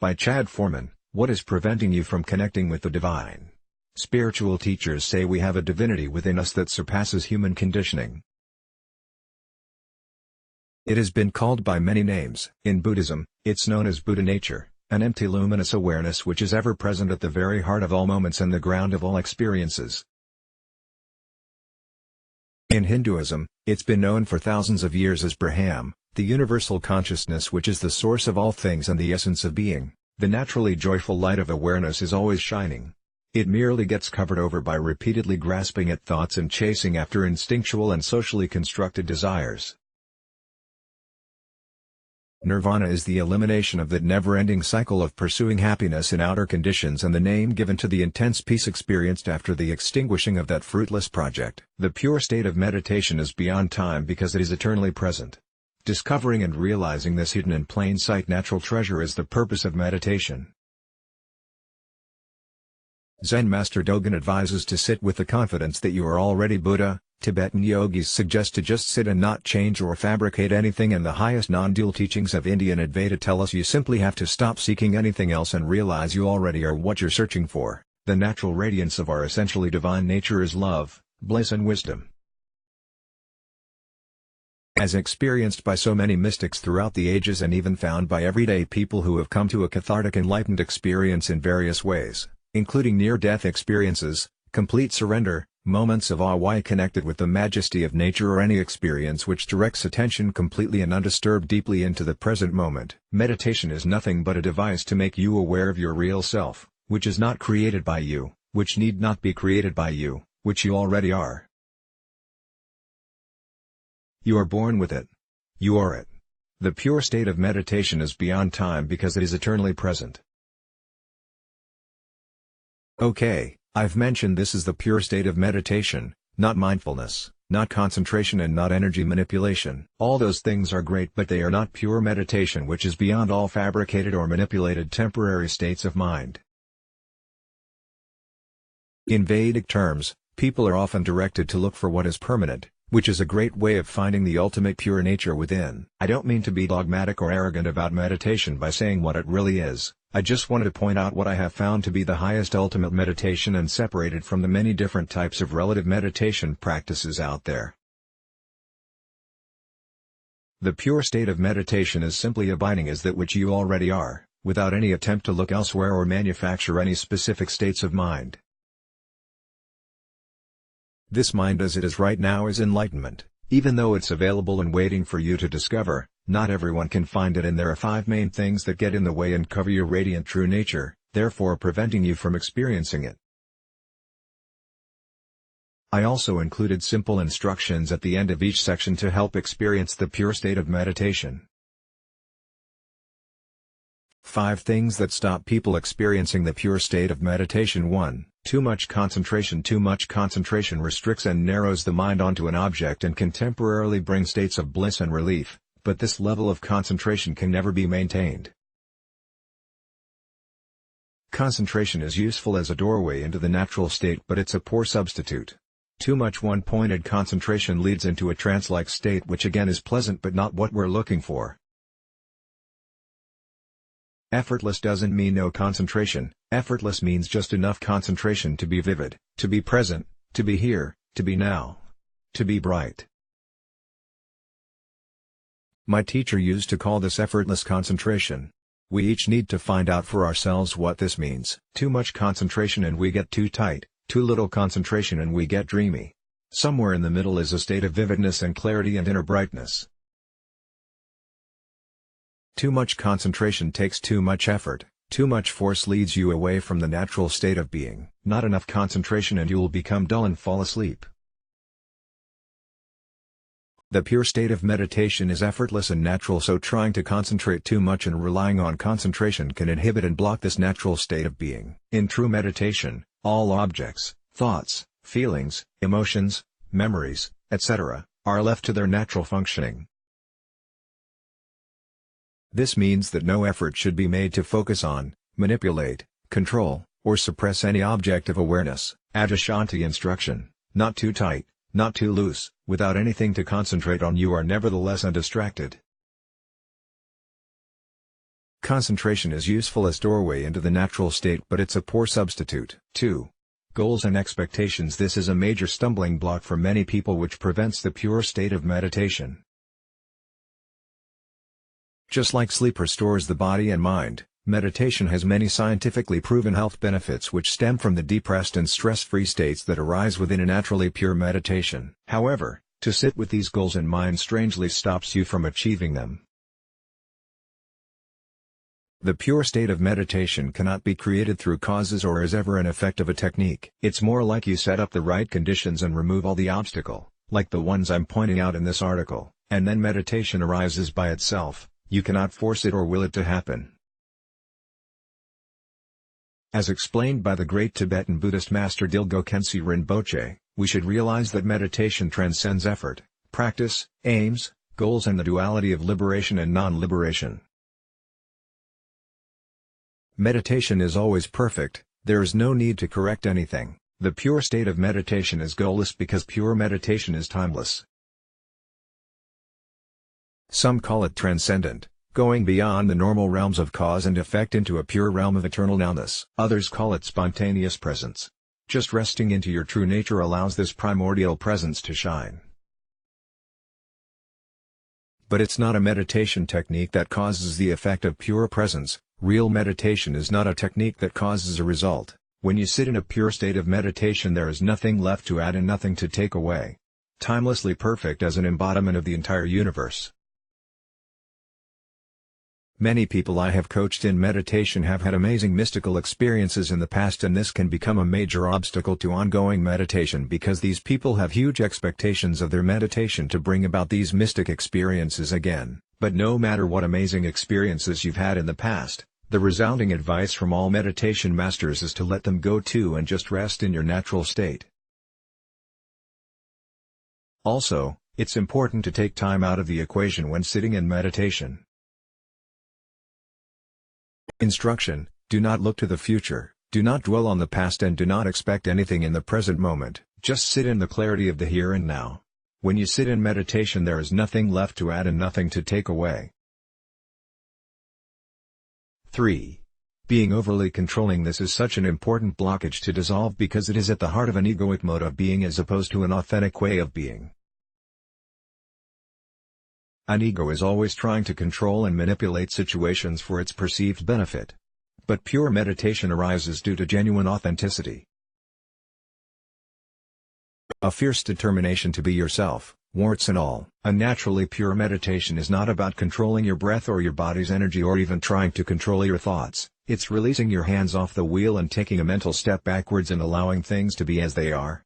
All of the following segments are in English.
By Chad Foreman. What is preventing you from connecting with the divine? Spiritual teachers say we have a divinity within us that surpasses human conditioning. It has been called by many names. In Buddhism, it's known as Buddha nature, an empty luminous awareness which is ever present at the very heart of all moments and the ground of all experiences. In Hinduism, it's been known for thousands of years as Brahman, the universal consciousness which is the source of all things and the essence of being. The naturally joyful light of awareness is always shining. It merely gets covered over by repeatedly grasping at thoughts and chasing after instinctual and socially constructed desires. Nirvana is the elimination of that never-ending cycle of pursuing happiness in outer conditions and the name given to the intense peace experienced after the extinguishing of that fruitless project. The pure state of meditation is beyond time because it is eternally present. Discovering and realizing this hidden in plain sight natural treasure is the purpose of meditation. Zen Master Dogen advises to sit with the confidence that you are already Buddha. Tibetan yogis suggest to just sit and not change or fabricate anything, and the highest non-dual teachings of Indian Advaita tell us you simply have to stop seeking anything else and realize you already are what you're searching for. The natural radiance of our essentially divine nature is love, bliss and wisdom. As experienced by so many mystics throughout the ages and even found by everyday people who have come to a cathartic enlightened experience in various ways, including near-death experiences, complete surrender, moments of awe connected with the majesty of nature, or any experience which directs attention completely and undisturbed deeply into the present moment. Meditation is nothing but a device to make you aware of your real self, which is not created by you, which need not be created by you, which you already are. You are born with it. You are it. The pure state of meditation is beyond time because it is eternally present. Okay, I've mentioned this is the pure state of meditation, not mindfulness, not concentration and not energy manipulation. All those things are great, but they are not pure meditation, which is beyond all fabricated or manipulated temporary states of mind. In Vedic terms, people are often directed to look for what is permanent, which is a great way of finding the ultimate pure nature within. I don't mean to be dogmatic or arrogant about meditation by saying what it really is. I just wanted to point out what I have found to be the highest ultimate meditation and separate it from the many different types of relative meditation practices out there. The pure state of meditation is simply abiding as that which you already are, without any attempt to look elsewhere or manufacture any specific states of mind. This mind as it is right now is enlightenment. Even though it's available and waiting for you to discover, not everyone can find it, and there are 5 main things that get in the way and cover your radiant true nature, therefore preventing you from experiencing it. I also included simple instructions at the end of each section to help experience the pure state of meditation. 5 things that stop people experiencing the pure state of meditation. 1. Too much concentration. Too much concentration restricts and narrows the mind onto an object and can temporarily bring states of bliss and relief, but this level of concentration can never be maintained. Concentration is useful as a doorway into the natural state, but it's a poor substitute. Too much one-pointed concentration leads into a trance-like state, which again is pleasant but not what we're looking for. Effortless doesn't mean no concentration. Effortless means just enough concentration to be vivid, to be present, to be here, to be now, to be bright. My teacher used to call this effortless concentration. We each need to find out for ourselves what this means. Too much concentration and we get too tight, too little concentration and we get dreamy. Somewhere in the middle is a state of vividness and clarity and inner brightness. Too much concentration takes too much effort, too much force leads you away from the natural state of being. Not enough concentration and you will become dull and fall asleep. The pure state of meditation is effortless and natural, so trying to concentrate too much and relying on concentration can inhibit and block this natural state of being. In true meditation, all objects, thoughts, feelings, emotions, memories, etc., are left to their natural functioning. This means that no effort should be made to focus on, manipulate, control, or suppress any object of awareness. Ajashanti instruction: not too tight, not too loose. Without anything to concentrate on, you are nevertheless undistracted. Concentration is useful as doorway into the natural state, but it's a poor substitute. 2. Goals and expectations. This is a major stumbling block for many people which prevents the pure state of meditation. Just like sleep restores the body and mind, meditation has many scientifically proven health benefits which stem from the depressed and stress-free states that arise within a naturally pure meditation. However, to sit with these goals in mind strangely stops you from achieving them. The pure state of meditation cannot be created through causes or is ever an effect of a technique. It's more like you set up the right conditions and remove all the obstacle, like the ones I'm pointing out in this article, and then meditation arises by itself. You cannot force it or will it to happen. As explained by the great Tibetan Buddhist master Dilgo Khyentse Rinpoche, we should realize that meditation transcends effort, practice, aims, goals and the duality of liberation and non-liberation. Meditation is always perfect, there is no need to correct anything. The pure state of meditation is goalless because pure meditation is timeless. Some call it transcendent, going beyond the normal realms of cause and effect into a pure realm of eternal nowness. Others call it spontaneous presence. Just resting into your true nature allows this primordial presence to shine. But it's not a meditation technique that causes the effect of pure presence. Real meditation is not a technique that causes a result. When you sit in a pure state of meditation, there is nothing left to add and nothing to take away. Timelessly perfect as an embodiment of the entire universe. Many people I have coached in meditation have had amazing mystical experiences in the past, and this can become a major obstacle to ongoing meditation because these people have huge expectations of their meditation to bring about these mystic experiences again. But no matter what amazing experiences you've had in the past, the resounding advice from all meditation masters is to let them go too and just rest in your natural state. Also, it's important to take time out of the equation when sitting in meditation. Instruction: do not look to the future, do not dwell on the past and do not expect anything in the present moment, just sit in the clarity of the here and now. When you sit in meditation, there is nothing left to add and nothing to take away. 3. Being overly controlling. This is such an important blockage to dissolve because it is at the heart of an egoic mode of being as opposed to an authentic way of being. An ego is always trying to control and manipulate situations for its perceived benefit. But pure meditation arises due to genuine authenticity. A fierce determination to be yourself, warts and all. A naturally pure meditation is not about controlling your breath or your body's energy or even trying to control your thoughts. It's releasing your hands off the wheel and taking a mental step backwards and allowing things to be as they are.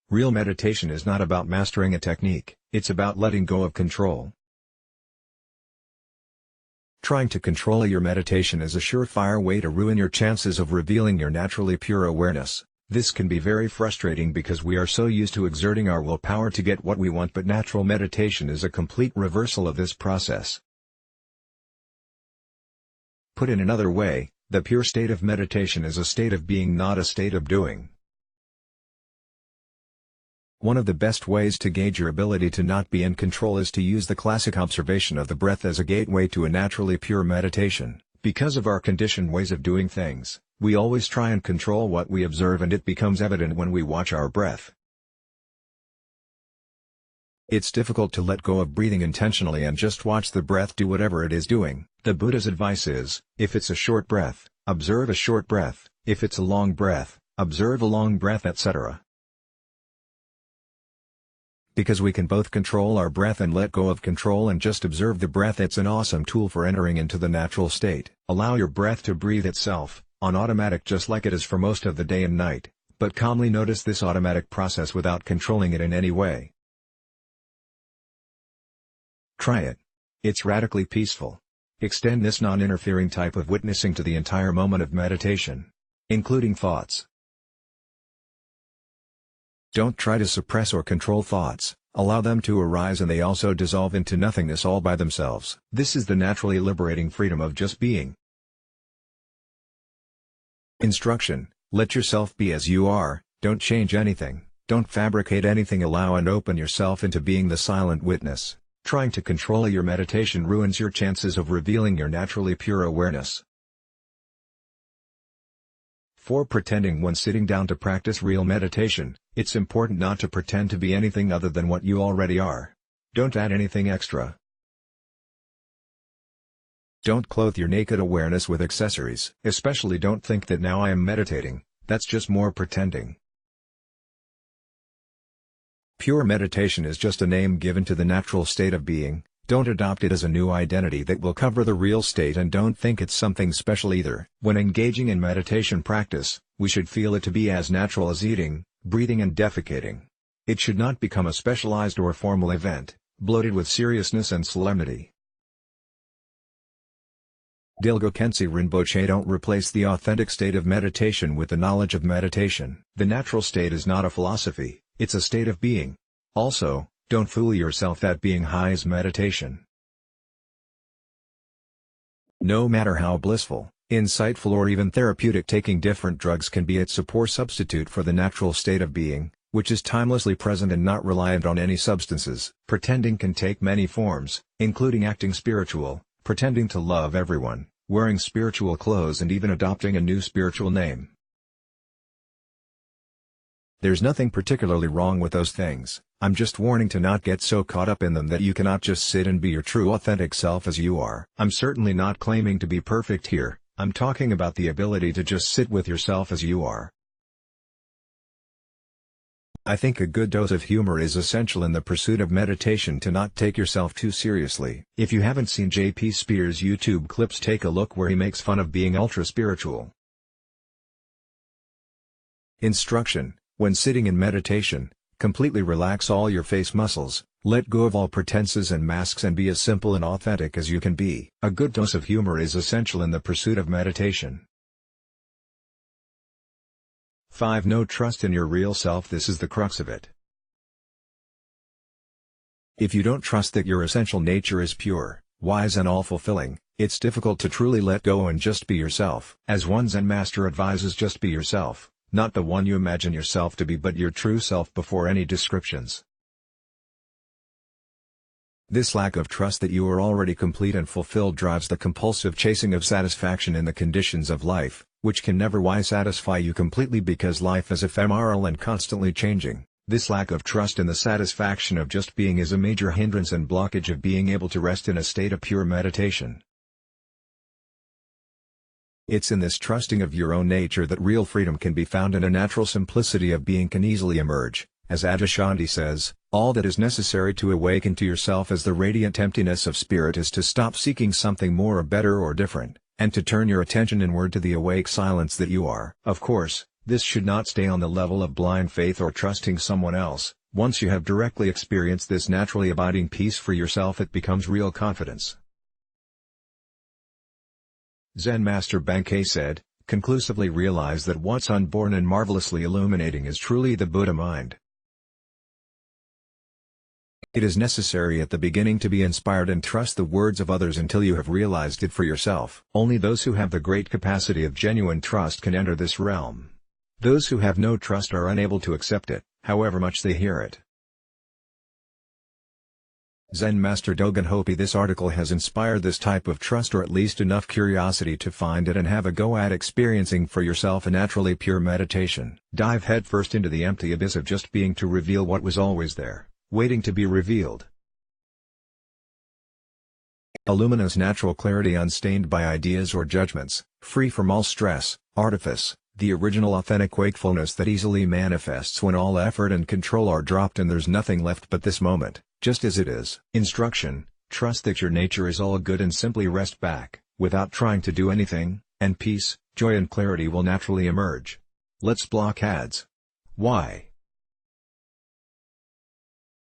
Real meditation is not about mastering a technique, it's about letting go of control. Trying to control your meditation is a surefire way to ruin your chances of revealing your naturally pure awareness. This can be very frustrating because we are so used to exerting our willpower to get what we want, but natural meditation is a complete reversal of this process. Put in another way, the pure state of meditation is a state of being, not a state of doing. One of the best ways to gauge your ability to not be in control is to use the classic observation of the breath as a gateway to a naturally pure meditation. Because of our conditioned ways of doing things, we always try and control what we observe, and it becomes evident when we watch our breath. It's difficult to let go of breathing intentionally and just watch the breath do whatever it is doing. The Buddha's advice is, if it's a short breath, observe a short breath, if it's a long breath, observe a long breath, etc. Because we can both control our breath and let go of control and just observe the breath, it's an awesome tool for entering into the natural state. Allow your breath to breathe itself, on automatic, just like it is for most of the day and night, but calmly notice this automatic process without controlling it in any way. Try it. It's radically peaceful. Extend this non-interfering type of witnessing to the entire moment of meditation, including thoughts. Don't try to suppress or control thoughts, allow them to arise and they also dissolve into nothingness all by themselves. This is the naturally liberating freedom of just being. Instruction: let yourself be as you are, don't change anything, don't fabricate anything, allow and open yourself into being the silent witness. Trying to control your meditation ruins your chances of revealing your naturally pure awareness. 4. Pretending. When sitting down to practice real meditation, it's important not to pretend to be anything other than what you already are. Don't add anything extra. Don't clothe your naked awareness with accessories. Especially don't think that now I am meditating, that's just more pretending. Pure meditation is just a name given to the natural state of being. Don't adopt it as a new identity that will cover the real state, and don't think it's something special either. When engaging in meditation practice, we should feel it to be as natural as eating, breathing and defecating. It should not become a specialized or formal event, bloated with seriousness and solemnity. Dilgo Khyentse Rinpoche: don't replace the authentic state of meditation with the knowledge of meditation. The natural state is not a philosophy, it's a state of being. Also, don't fool yourself that being high is meditation. No matter how blissful, insightful or even therapeutic, taking different drugs can be a poor substitute for the natural state of being, which is timelessly present and not reliant on any substances. Pretending can take many forms, including acting spiritual, pretending to love everyone, wearing spiritual clothes and even adopting a new spiritual name. There's nothing particularly wrong with those things. I'm just warning to not get so caught up in them that you cannot just sit and be your true authentic self as you are. I'm certainly not claiming to be perfect here, I'm talking about the ability to just sit with yourself as you are. I think a good dose of humor is essential in the pursuit of meditation, to not take yourself too seriously. If you haven't seen J.P. Spears' YouTube clips, take a look where he makes fun of being ultra-spiritual. Instruction: when sitting in meditation, completely relax all your face muscles, let go of all pretenses and masks and be as simple and authentic as you can be. A good dose of humor is essential in the pursuit of meditation. 5. No trust in your real self. This is the crux of it. If you don't trust that your essential nature is pure, wise and all-fulfilling, it's difficult to truly let go and just be yourself. As one Zen master advises, just be yourself, not the one you imagine yourself to be, but your true self before any descriptions. This lack of trust that you are already complete and fulfilled drives the compulsive chasing of satisfaction in the conditions of life, which can never satisfy you completely because life is ephemeral and constantly changing. This lack of trust in the satisfaction of just being is a major hindrance and blockage of being able to rest in a state of pure meditation. It's in this trusting of your own nature that real freedom can be found, and a natural simplicity of being can easily emerge. As Adyashanti says, all that is necessary to awaken to yourself as the radiant emptiness of spirit is to stop seeking something more or better or different, and to turn your attention inward to the awake silence that you are. Of course, this should not stay on the level of blind faith or trusting someone else. Once you have directly experienced this naturally abiding peace for yourself, it becomes real confidence. Zen Master Bankei said, conclusively realize that what's unborn and marvelously illuminating is truly the Buddha mind. It is necessary at the beginning to be inspired and trust the words of others until you have realized it for yourself. Only those who have the great capacity of genuine trust can enter this realm. Those who have no trust are unable to accept it, however much they hear it. Zen Master Dogen Hopi: this article has inspired this type of trust, or at least enough curiosity to find it and have a go at experiencing for yourself a naturally pure meditation. Dive headfirst into the empty abyss of just being to reveal what was always there, waiting to be revealed. A luminous natural clarity unstained by ideas or judgments, free from all stress, artifice, the original authentic wakefulness that easily manifests when all effort and control are dropped and there's nothing left but this moment, just as it is. Instruction: trust that your nature is all good and simply rest back, without trying to do anything, and peace, joy and clarity will naturally emerge. Let's block ads. Why?